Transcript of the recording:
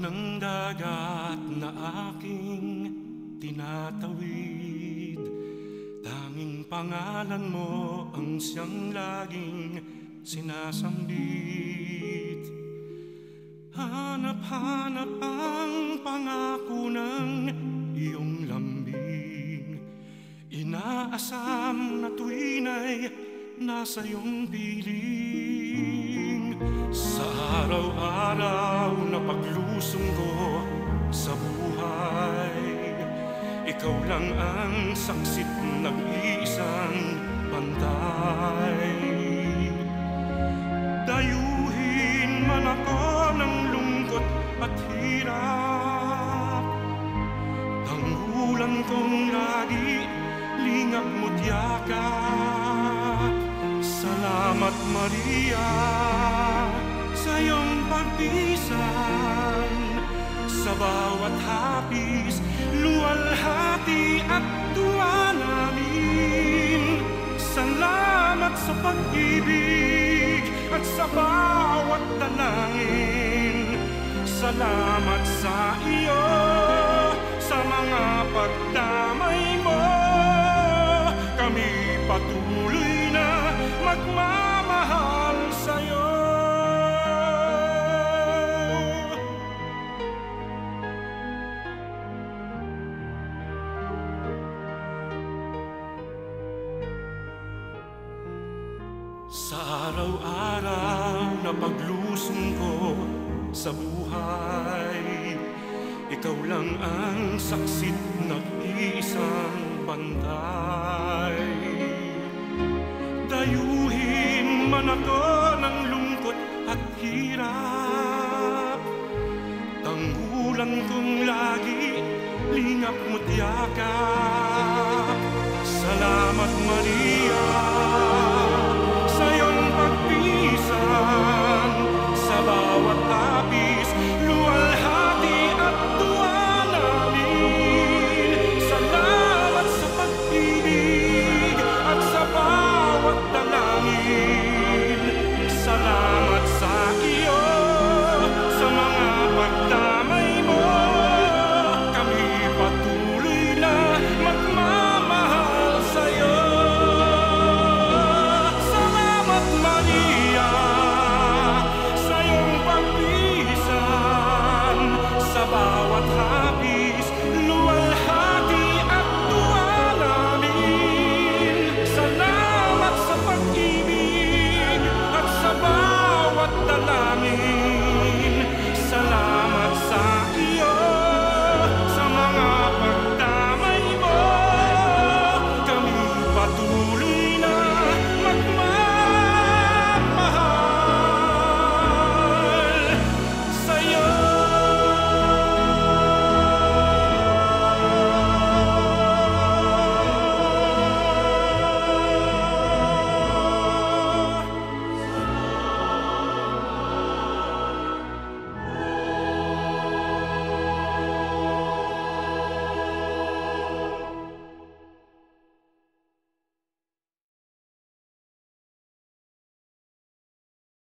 ng dagat na aking tinatawid, tanging pangalan mo ang siyang laging sinasambit. Hanap-hanap ang pangako ng iyong lambing, inaasam na tuwin ay nasa iyong piling. Sa araw-araw na paglusong ko sa buhay, ikaw lang ang saksit nag-iisang pantay. Dayuhin man ako ng lungkot at hirap, tanggulan kong lagi lingap mo't yakap. Salamat Maria sa iyong pagpisan, sa bawat hapis, luwalhati at tuwa namin. Salamat sa pag-ibig at sa bawat dalangin. Salamat sa iyo, sa mga pagdamay mo. Kami patuloy na magmamahal sa'yo. Sa araw-araw na paglusong ko sa buhay, ikaw lang ang saksit nag-iisang bantay. Dayuhin man ako ng lungkot at hirap, tanggulan kong lagi lingap mo't yakap. Salamat Maria sa iyong pagpisan, sa bawat tapi